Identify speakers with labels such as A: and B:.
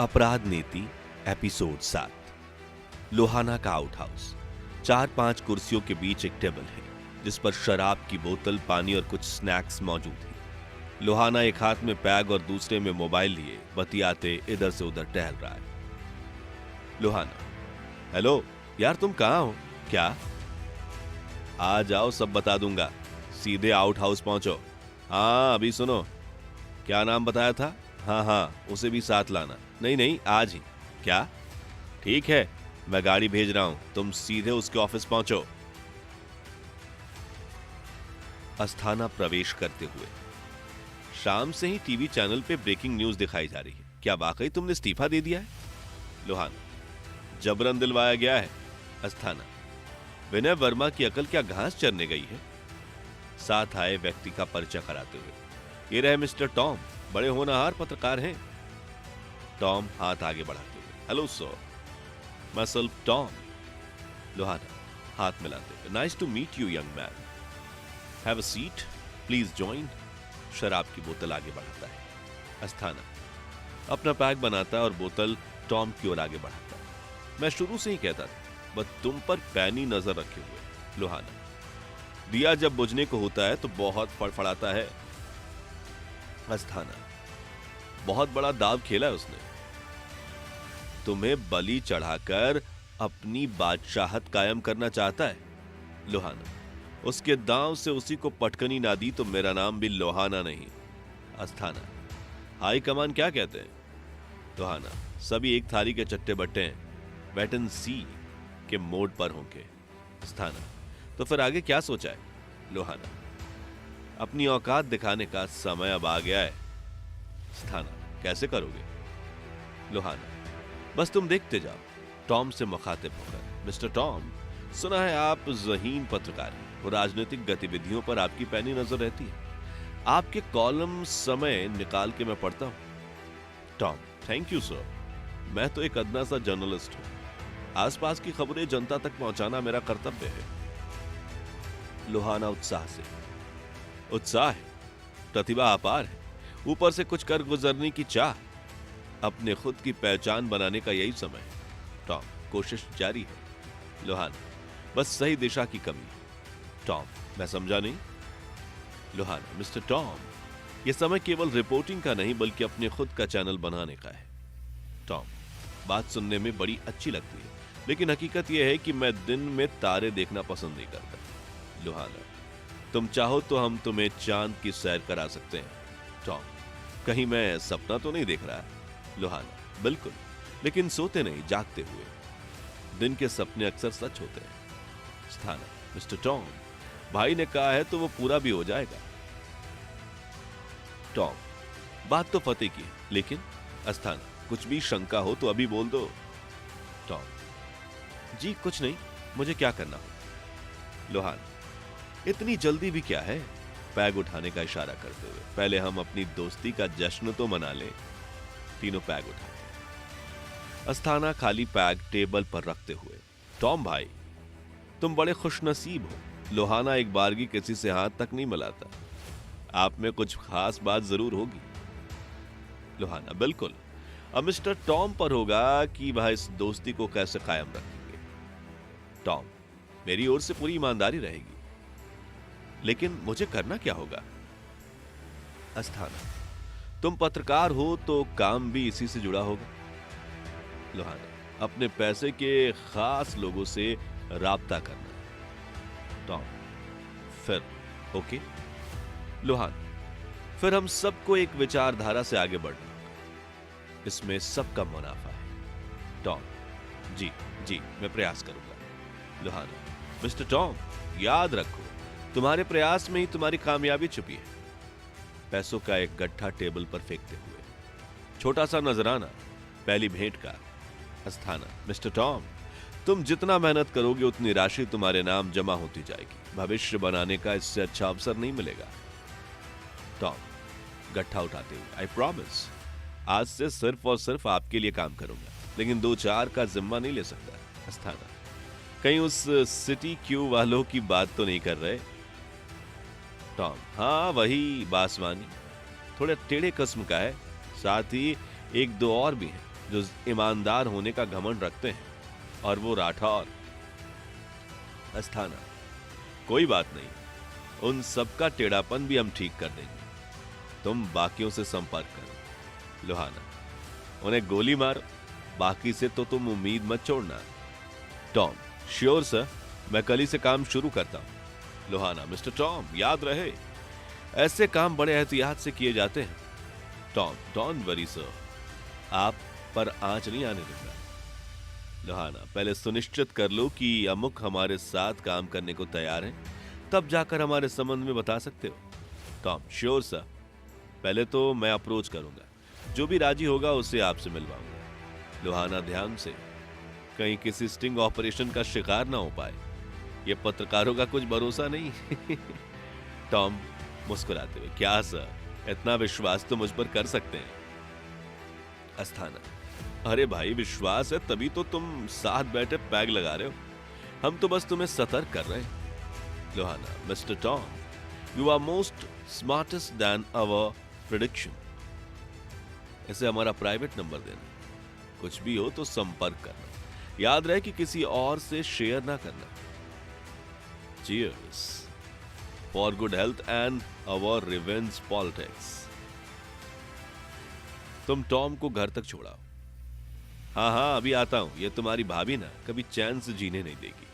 A: अपराध नीति एपिसोड 7। लोहाना का आउट हाउस। 4-5 कुर्सियों के बीच एक टेबल है जिस पर शराब की बोतल, पानी और कुछ स्नैक्स मौजूद है। लोहाना एक हाथ में पैग और दूसरे में मोबाइल लिए बतियाते इधर से उधर टहल रहा है। लोहाना, हेलो यार, तुम कहां हो? क्या? आ जाओ, सब बता दूंगा। सीधे आउट हाउस पहुंचो। हाँ अभी सुनो, क्या नाम बताया था? हाँ, उसे भी साथ लाना। नहीं, आज ही। क्या? ठीक है, मैं गाड़ी भेज रहा हूं, तुम सीधे उसके ऑफिस पहुंचो। अस्थाना प्रवेश करते हुए। शाम से ही टीवी चैनल पे ब्रेकिंग न्यूज दिखाई जा रही है। क्या वाकई तुमने इस्तीफा दे दिया है? लोहाना, जबरन दिलवाया गया है। अस्थाना, विनय वर्मा की अकल क्या घास चरने गई है? साथ आए व्यक्ति का परिचय कराते हुए। ये रहे मिस्टर टॉम, बड़े होनहार पत्रकार हैं। टॉम हाथ आगे बढ़ाते हुए। Hello sir, myself Tom. Lohana हाथ मिलाते हुए। Nice to meet you young man, have a seat, please join. शराब की बोतल आगे बढ़ाता है। अस्थाना अपना पैक बनाता है और बोतल टॉम की ओर आगे बढ़ाता है। मैं शुरू से ही कहता था, बस तुम पर पैनी नजर रखे हुए। लोहाना, दिया जब बुझने को होता है तो बहुत फड़फड़ाता है। अस्थाना, बहुत बड़ा दाव खेला है उसने। तुम्हें बलि चढ़ाकर अपनी बादशाहत कायम करना चाहता है। लोहाना, उसके दांव से उसी को पटकनी ना दी तो मेरा नाम भी लोहाना नहीं। अस्थाना, हाई कमान क्या कहते हैं? लोहाना, सभी एक थाली के चट्टे बट्टे हैं, वेट एंड सी के मोड पर होंगे। अस्थाना, तो फिर आगे क्या सोचा है? लोहाना, अपनी औकात दिखाने का समय अब आ गया है। अस्थाना, कैसे करोगे? लोहाना, बस तुम देखते जाओ। टॉम से मुखातिब होकर। मिस्टर टॉम, सुना है आप ज़हीन पत्रकार हैं और राजनीतिक गतिविधियों पर आपकी पैनी नजर रहती है। आपके कॉलम समय निकाल के मैं पढ़ता हूं। टॉम, थैंक यू सर, मैं तो एक अदना सा जर्नलिस्ट हूं। आसपास की खबरें जनता तक पहुंचाना मेरा कर्तव्य है। लोहाना उत्साह से। उत्साह है, प्रतिभा अपार है, ऊपर से कुछ कर गुजरने की चाह। अपने खुद की पहचान बनाने का यही समय है। टॉम, कोशिश जारी है। लोहाना, बस सही दिशा की कमी है। टॉम, मैं समझा नहीं। लोहाना, मिस्टर टॉम, यह समय केवल रिपोर्टिंग का नहीं बल्कि अपने खुद का चैनल बनाने का है। टॉम, बात सुनने में बड़ी अच्छी लगती है, लेकिन हकीकत यह है कि मैं दिन में तारे देखना पसंद नहीं करता। लोहाना, तुम चाहो तो हम तुम्हें चांद की सैर करा सकते हैं। टॉम, कहीं मैं सपना तो नहीं देख रहा? लोहाना, बिल्कुल, लेकिन सोते नहीं, जागते हुए। दिन के सपने अक्सर सच होते हैं। अस्थाना, मिस्टर टॉम, भाई ने कहा है तो वो पूरा भी हो जाएगा। टॉम, बात तो फतेह की है, लेकिन? अस्थाना, कुछ भी शंका हो तो अभी बोल दो। टॉम, जी कुछ नहीं, मुझे क्या करना हो? लोहाना, इतनी जल्दी भी क्या है? पैग उठाने का इशारा करते हुए। पहले हम अपनी दोस्ती का जश्न तो मना लें। तीनों पैग उठाते। अस्थाना खाली पैग टेबल पर रखते हुए। टॉम भाई, तुम बड़े खुशनसीब हो। लोहाना एक बारगी किसी से हाथ तक नहीं मिलाता। आप में कुछ खास बात जरूर होगी। लोहाना, बिल्कुल, अब मिस्टर टॉम पर होगा कि वह इस दोस्ती को कैसे कायम रखेंगे। टॉम, मेरी ओर से पूरी ईमानदारी रहेगी, लेकिन मुझे करना क्या होगा? अस्थाना, तुम पत्रकार हो तो काम भी इसी से जुड़ा होगा। लोहाना, अपने पैसे के खास लोगों से राब्ता करना। टॉम, फिर ओके। लोहाना, फिर हम सबको एक विचारधारा से आगे बढ़ना होगा, इसमें सबका मुनाफा है। टॉम, जी मैं प्रयास करूंगा। लोहाना, मिस्टर टॉम, याद रखो, तुम्हारे प्रयास में ही तुम्हारी कामयाबी छुपी है। पैसों का एक गट्ठा टेबल पर फेंकते हुए। छोटा सा नजराना, पहली भेंट का। अस्थाना, मिस्टर टॉम, तुम जितना मेहनत करोगे उतनी राशि तुम्हारे नाम जमा होती जाएगी। भविष्य बनाने का इससे अच्छा अवसर नहीं मिलेगा। टॉम, गट्ठा उठाते हुए। आई प्रॉमिस, आज से सिर्फ और सिर्फ आपके लिए काम करूंगा, लेकिन 2-4 का जिम्मा नहीं ले सकता। अस्थाना, कहीं उस सिटी क्यू वालों की बात तो नहीं कर रहे? टॉम, हाँ वही बासवानी, थोड़े टेढ़े किस्म का है, साथ ही 1-2 और भी हैं। जो ईमानदार होने का घमंड रखते हैं, और वो राठौर। अस्थाना, कोई बात नहीं, उन सबका टेढ़ापन भी हम ठीक कर देंगे। तुम बाकियों से संपर्क करो। लोहाना, उन्हें गोली मार, बाकी से तो तुम उम्मीद मत छोड़ना। टॉम, श्योर सर, मैं कल ही से काम शुरू करता हूं। लोहाना, मिस्टर टॉम, याद रहे ऐसे काम बड़े एहतियात से किए जाते हैं। टॉम, डोंट वरी सर, आप पर आंच नहीं आने दूंगा। लोहाना, पहले सुनिश्चित कर लो कि अमुक हमारे साथ काम करने को तैयार है, तब जाकर हमारे संबंध में बता सकते हो। टॉम, श्योर सर, पहले तो मैं अप्रोच करूंगा, जो भी राजी होगा उसे आपसे मिलवाऊंगा। लोहाना, ध्यान से, कहीं किसी स्टिंग ऑपरेशन का शिकार ना हो पाए, ये पत्रकारों का कुछ भरोसा नहीं। टॉम मुस्कुराते हुए, क्या सर, इतना विश्वास तो मुझ पर कर सकते हैं। अस्थाना, अरे भाई, विश्वास है तभी तो तुम साथ बैठे पैग लगा रहे हो, हम तो बस तुम्हें सतर्क कर रहे हैं। Lohana, mister Tom, you are most smartest than our prediction. इसे हमारा प्राइवेट नंबर देना, कुछ भी हो तो संपर्क करना, याद रहे कि किसी और से शेयर ना करना। Cheers for good health and our revenge politics. तुम टॉम को घर तक छोड़ाओ। हाँ हाँ, अभी आता हूं, ये तुम्हारी भाभी ना कभी चैन से जीने नहीं देगी।